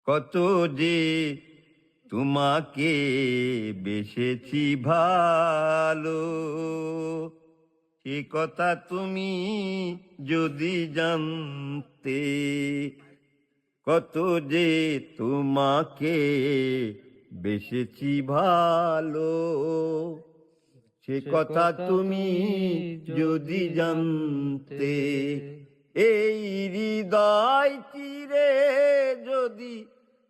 কত যে তোমাকে বেসেছি ভালো, সে কথা তুমি যদি জানতে। কত যে তোমাকে বেসেছি ভালো, সে কথা তুমি যদি জানতে। এই হৃদয় তীরে যদি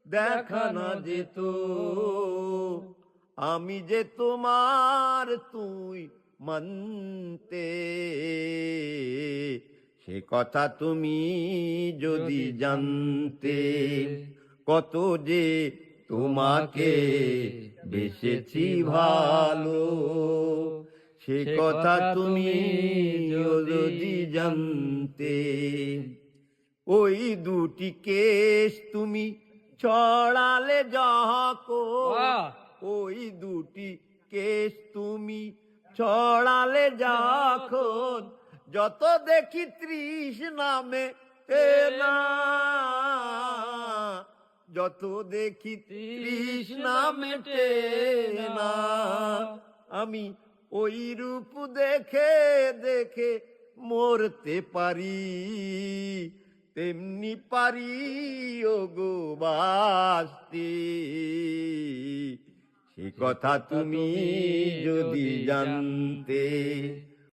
দেখা না যেত, আমি যে তোমার তুই মানতে। সে কথা তুমি যদি জানতে। কত যে তোমাকে বেসেছি ভালো, সে কথা তুমি যদি জানতে। ওই দুটি কেশ তুমি ছড়ালে যখন, ওই দুটি কেশ তুমি ছড়ালে যখন, যত দেখি তৃষ্ণা মেটে না, যত দেখি তৃষ্ণা মেটে না। আমি ওই রূপ দেখে দেখে মরতে পারি, তেমনি পারি ওগো বাসতে। সে কথা তুমি যদি জানতে।